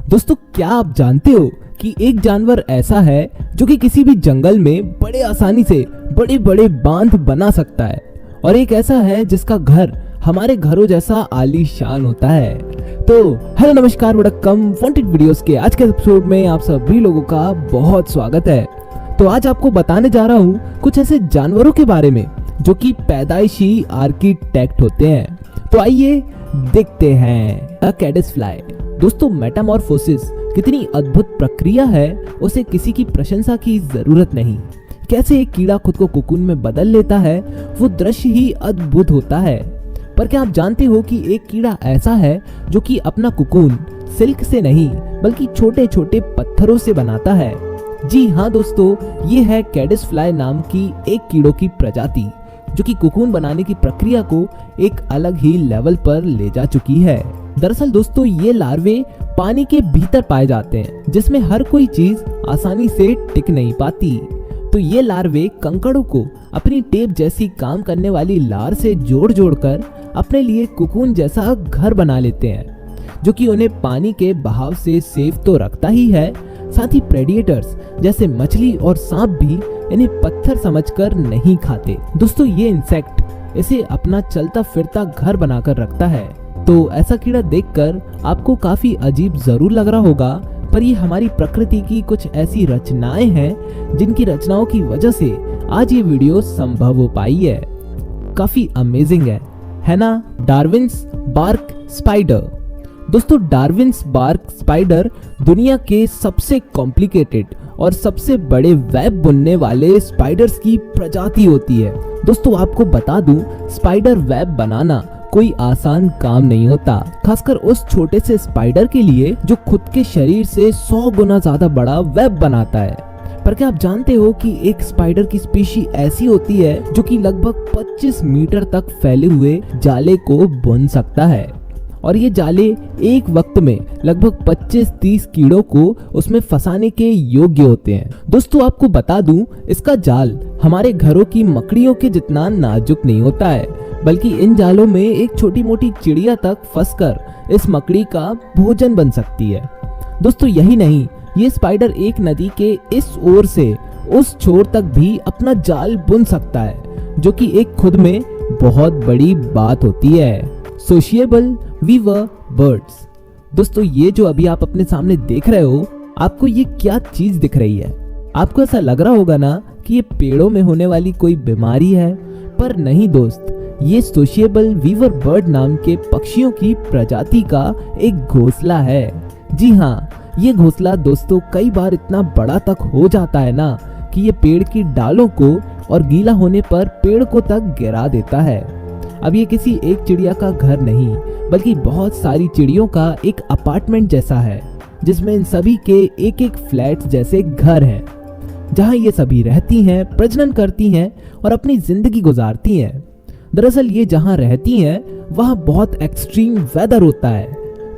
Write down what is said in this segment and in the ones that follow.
दोस्तों, क्या आप जानते हो कि एक जानवर ऐसा है जो कि किसी भी जंगल में बड़े आसानी से बड़े बड़े बांध बना सकता है, और एक ऐसा है जिसका घर हमारे घरों जैसा आलीशान होता है। तो हेलो नमस्कार वड़क्कम, वांटेड वीडियोस के आज के एपिसोड में आप सभी लोगों का बहुत स्वागत है। तो आज आपको बताने जा रहा हूँ कुछ ऐसे जानवरों के बारे में जो कि पैदाइशी आर्किटेक्ट होते हैं। तो आइए देखते हैं कैडसफ्लाई। दोस्तों, मेटामॉर्फोसिस कितनी अद्भुत प्रक्रिया है, उसे किसी की प्रशंसा की जरूरत नहीं। कैसे एक कीड़ा खुद को कोकून में बदल लेता है, वो दृश्य ही अद्भुत होता है। पर क्या आप जानते हो कि एक कीड़ा ऐसा है जो कि अपना कोकून सिल्क से नहीं बल्कि छोटे छोटे पत्थरों से बनाता है। जी हाँ दोस्तों, ये है कैडसफ्लाई नाम की एक कीड़ों की प्रजाति जो कि कोकून बनाने की प्रक्रिया को एक अलग ही लेवल पर ले जा चुकी है। दरअसल दोस्तों, ये लार्वे पानी के भीतर पाए जाते हैं जिसमें हर कोई चीज आसानी से टिक नहीं पाती। तो ये लार्वे कंकड़ों को अपनी टेप जैसी काम करने वाली लार से जोड़ कर अपने लिए कोकून जैसा घर बना लेते हैं, जो कि उन्हें पानी के बहाव से सेफ तो रखता ही है, साथ ही प्रेडिएटर्स जैसे मछली और सांप भी इन्हें पत्थर समझकर नहीं खाते। दोस्तों, ये इंसेक्ट इसे अपना चलता फिरता घर बनाकर रखता है। तो ऐसा कीड़ा देखकर आपको काफी अजीब जरूर लग रहा होगा, पर ये हमारी प्रकृति की कुछ ऐसी रचनाएं हैं जिनकी रचनाओं की वजह से आज ये वीडियो संभव हो पाई है। काफी अमेजिंग है ना? Darwin's bark spider. दोस्तों, डार्विन्स बार्क स्पाइडर दुनिया के सबसे कॉम्प्लिकेटेड और सबसे बड़े वेब बुनने वाले स्पाइडर्स की प्रजाति होती है। दोस्तों, आपको बता दूं, स्पाइडर वेब बनाना कोई आसान काम नहीं होता, खासकर उस छोटे से स्पाइडर के लिए जो खुद के शरीर से 100 गुना ज्यादा बड़ा वेब बनाता है। पर क्या आप जानते हो कि एक स्पाइडर की स्पीशी ऐसी होती है जो कि लगभग 25 मीटर तक फैले हुए जाले को बुन सकता है, और ये जाले एक वक्त में लगभग 25-30 कीड़ों को उसमें फंसाने के योग्य होते हैं। दोस्तों, आपको बता दूं, इसका जाल हमारे घरों की मकड़ियों के जितना नाजुक नहीं होता है, बल्कि इन जालों में एक छोटी मोटी चिड़िया तक फंसकर इस मकड़ी का भोजन बन सकती है। दोस्तों, यही नहीं, ये स्पाइडर एक नदी के इस ओर से उस छोर तक भी अपना जाल बुन सकता है, जो कि एक खुद में बहुत बड़ी बात होती है। Sociable weaver birds. दोस्तों, ये जो अभी आप अपने सामने देख रहे हो, आपको ये क्या चीज दिख रही है? आपको ऐसा लग रहा होगा ना कि ये पेड़ों में होने वाली कोई बीमारी है, पर नहीं दोस्त, ये सोशिएबल वीवर बर्ड नाम के पक्षियों की प्रजाति का एक घोंसला है। जी हाँ, ये घोंसला दोस्तों कई बार इतना बड़ा तक हो जाता है ना कि ये पेड़ की डालों को और गीला होने पर पेड़ को तक गिरा देता है। अब ये किसी एक चिड़िया का घर नहीं, बल्कि बहुत सारी चिड़ियों का एक अपार्टमेंट जैसा है, जिसमें इन सभी के एक एक फ्लैट जैसे घर हैं, जहाँ ये सभी रहती हैं, प्रजनन करती हैं और अपनी जिंदगी गुजारती हैं। दरअसल ये जहाँ रहती हैं वहाँ बहुत एक्सट्रीम वेदर होता है,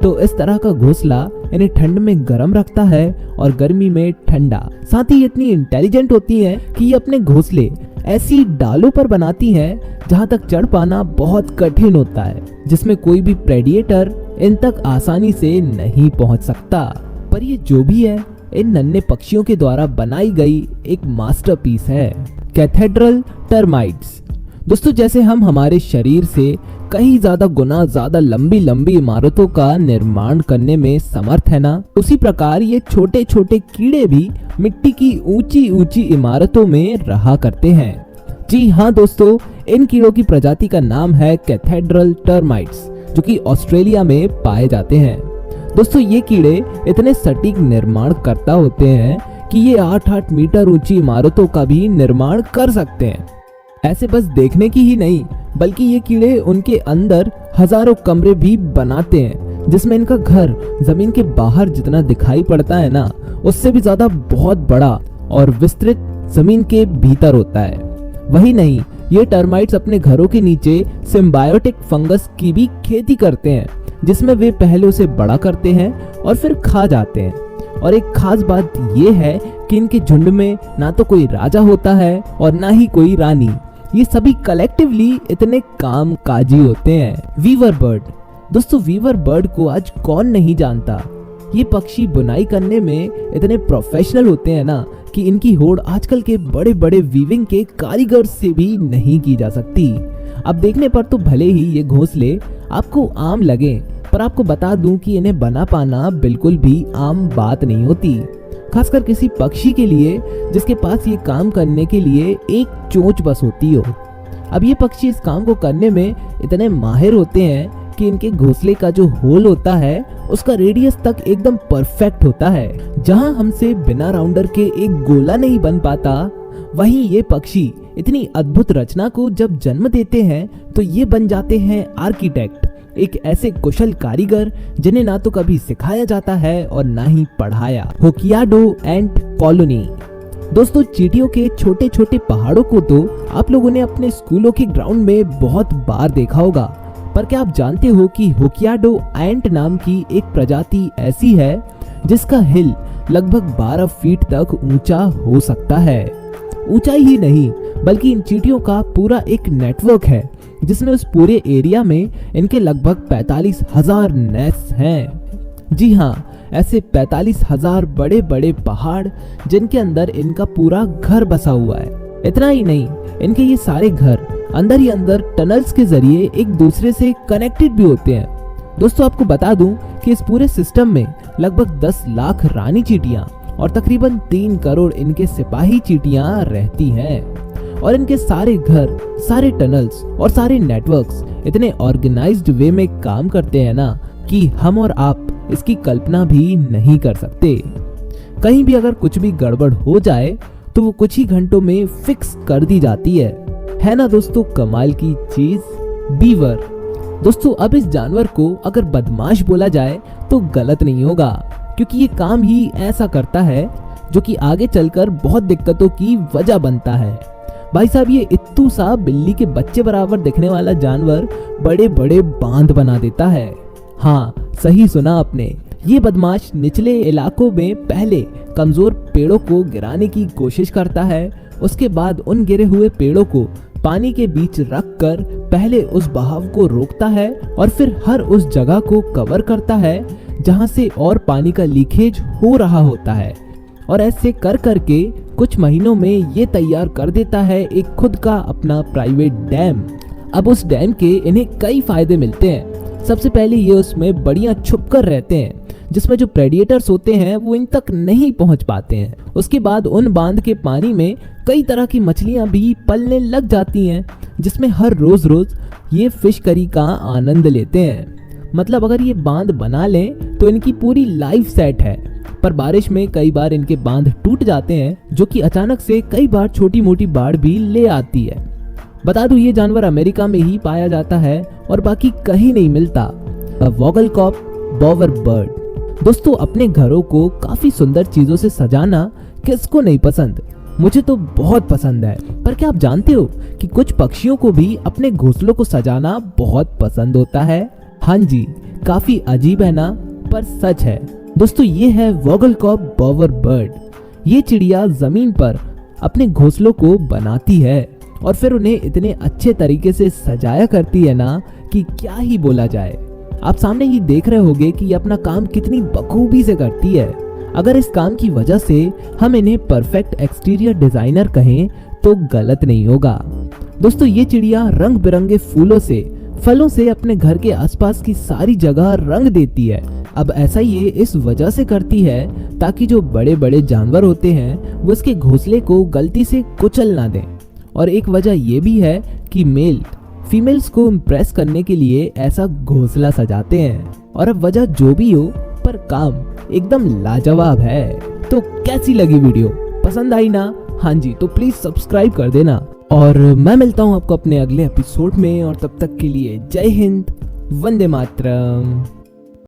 तो इस तरह का घोंसला इन्हें ठंड में गर्म रखता है और गर्मी में ठंडा। साथ ही इतनी इंटेलिजेंट होती हैं कि ये अपने घोंसले ऐसी डालों पर बनाती हैं जहाँ तक चढ़ पाना बहुत कठिन होता है, जिसमें कोई भी प्रेडिएटर इन तक आसानी से नहीं पहुँच सकता। पर ये जो भी है, इन नन्हे पक्षियों के द्वारा बनाई गई एक मास्टरपीस है। Cathedral termites. दोस्तों, जैसे हम हमारे शरीर से कई ज्यादा गुना ज्यादा लंबी लंबी इमारतों का निर्माण करने में समर्थ है ना, उसी प्रकार ये छोटे छोटे कीड़े भी मिट्टी की ऊंची ऊंची इमारतों में रहा करते हैं। जी हाँ दोस्तों, इन कीड़ों की प्रजाति का नाम है कैथेड्रल टर्माइट्स, जो कि ऑस्ट्रेलिया में पाए जाते हैं। दोस्तों, ये कीड़े इतने सटीक निर्माण करता होते हैं कि ये 8-8 मीटर ऊंची इमारतों का भी निर्माण कर सकते हैं। ऐसे बस देखने की ही नहीं, बल्कि ये कीड़े उनके अंदर हजारों कमरे भी बनाते हैं, जिसमें इनका घर जमीन के बाहर जितना दिखाई पड़ता है ना, उससे भी ज्यादा बहुत बड़ा और विस्तृत जमीन के भीतर होता है। वही नहीं, ये टर्माइट्स अपने घरों के नीचे सिम्बायोटिक फंगस की भी खेती करते हैं, जिसमें वे पहले उसे बड़ा करते हैं और फिर खा जाते हैं। और एक खास बात ये है कि इनके झुंड में ना तो कोई राजा होता है और ना ही कोई रानी, ये सभी कलेक्टिवली इतने कामकाजी होते हैं। Weaver bird. दोस्तों, वीवर बर्ड को आज कौन नहीं जानता। ये पक्षी बुनाई करने में इतने प्रोफेशनल होते हैं ना कि इनकी होड़ आजकल के बड़े बड़े वीविंग के कारीगर से भी नहीं की जा सकती। अब देखने पर तो भले ही ये घोंसले आपको आम लगे, पर आपको बता दूं कि इन्हें बना पाना बिल्कुल भी आम बात नहीं होती, खासकर किसी पक्षी के लिए जिसके पास ये काम करने के लिए एक चोंच बस होती हो। अब ये पक्षी इस काम को करने में इतने माहिर होते हैं कि इनके घोंसले का जो होल होता है उसका रेडियस तक एकदम परफेक्ट होता है। जहां हमसे बिना राउंडर के एक गोला नहीं बन पाता, वहीं ये पक्षी इतनी अद्भुत रचना को जब जन्म देते हैं तो ये बन जाते हैं आर्किटेक्ट, एक ऐसे कुशल कारीगर जिन्हें ना तो कभी सिखाया जाता है और ना ही पढ़ाया। होकियाडो एंट कॉलोनी। दोस्तों, चींटियों के छोटे छोटे पहाड़ों को तो आप लोगों ने अपने स्कूलों के ग्राउंड में बहुत बार देखा होगा, पर क्या आप जानते हो कि होकियाडो एंट नाम की एक प्रजाति ऐसी है जिसका हिल लगभग 12 फीट तक ऊंचा हो सकता है। ऊंचाई ही नहीं बल्कि इन चींटियों का पूरा एक नेटवर्क है जिसमें उस पूरे एरिया में इनके लगभग 45,000 नेस्ट हैं। जी हाँ, ऐसे 45,000 बड़े बड़े पहाड़ जिनके अंदर इनका पूरा घर बसा हुआ है। इतना ही नहीं, इनके ये सारे घर अंदर ही अंदर टनल्स के जरिए एक दूसरे से कनेक्टेड भी होते हैं। दोस्तों, आपको बता दूं कि इस पूरे सिस्टम में लगभग 10 लाख रानी चींटियां और तकरीबन 3 करोड़ इनके सिपाही चींटियां रहती हैं। और इनके सारे घर, सारे टनल्स और सारे नेटवर्क्स इतने ऑर्गेनाइज्ड वे में काम करते हैं ना कि हम और आप इसकी कल्पना भी नहीं कर सकते। कहीं भी अगर कुछ भी गड़बड़ हो जाए तो वो कुछ ही घंटों में फिक्स कर दी जाती है ना दोस्तों, कमाल की चीज। बीवर। दोस्तों, अब इस जानवर को अगर बदमाश बोला जाए तो गलत नहीं होगा, क्योंकि ये काम ही ऐसा करता है जो कि आगे चलकर बहुत दिक्कतों की वजह बनता है। भाई साहब, ये इत्तू सा बिल्ली के बच्चे बराबर दिखने वाला जानवर बड़े बड़े बांध बना देता है। हाँ, सही सुना आपने, ये बदमाश निचले इलाकों में पहले कमजोर पेड़ों को गिराने की कोशिश करता है, उसके बाद उन गिरे हुए पेड़ों को पानी के बीच रखकर पहले उस बहाव को रोकता है और फिर हर उस जगह को कवर करता है जहां से और पानी का लीकेज हो रहा होता है। और ऐसे कर करके कुछ महीनों में ये तैयार कर देता है एक खुद का अपना प्राइवेट डैम। अब उस डैम के इन्हें कई फायदे मिलते हैं। सबसे पहले ये उसमें बढ़िया छुप कर रहते हैं, जिसमें जो प्रेडिएटर्स होते हैं वो इन तक नहीं पहुंच पाते हैं। उसके बाद उन बांध के पानी में कई तरह की मछलियां भी पलने लग जाती हैं, जिसमें हर रोज ये फिश करी का आनंद लेते हैं। मतलब अगर ये बांध बना लें तो इनकी पूरी लाइफ सेट है। पर बारिश में कई बार इनके बांध टूट जाते हैं, जो कि अचानक से कई बार छोटी मोटी बाढ़ भी ले आती है। बता दूं, ये जानवर अमेरिका में ही पाया जाता है और बाकी कहीं नहीं मिलता। वॉगलकॉप बोवर बर्ड। दोस्तों, अपने घरों को काफी सुंदर चीजों से सजाना किसको नहीं पसंद? मुझे तो बहुत पसंद है। पर क्या आप जानते हो कि कुछ पक्षियों को भी अपने घोंसलों को सजाना बहुत पसंद होता है? हाँ जी, काफी अजीब है ना, पर सच है। दोस्तों, ये है वॉगलकॉप बोवर बर्ड। ये चिड़िया जमीन पर अपने घोंसलों को बनाती है और फिर उन्हें इतने अच्छे तरीके से सजाया करती है ना कि क्या ही बोला जाए। आप सामने ही देख रहे होंगे कि ये अपना काम कितनी बखूबी से करती है। अगर इस काम की वजह से हम इन्हें परफेक्ट एक्सटीरियर डिजाइनर कहें तो गलत नहीं होगा। दोस्तों, ये चिड़िया रंग बिरंगे फूलों से, फलों से अपने घर के आसपास की सारी जगह रंग देती है। अब ऐसा ये इस वजह से करती है ताकि जो बड़े बड़े जानवर होते हैं वो इसके घोंसले को गलती से कुचल ना दें। और एक वजह ये भी है कि मेल फीमेल्स को इम्प्रेस करने के लिए ऐसा घोंसला सजाते हैं। और अब वजह जो भी हो, पर काम एकदम लाजवाब है। तो कैसी लगी वीडियो? पसंद आई ना? हाँ जी, तो प्लीज सब्सक्राइब कर देना। और मैं मिलता हूँ आपको अपने अगले एपिसोड में, और तब तक के लिए जय हिंद, वंदे मातरम।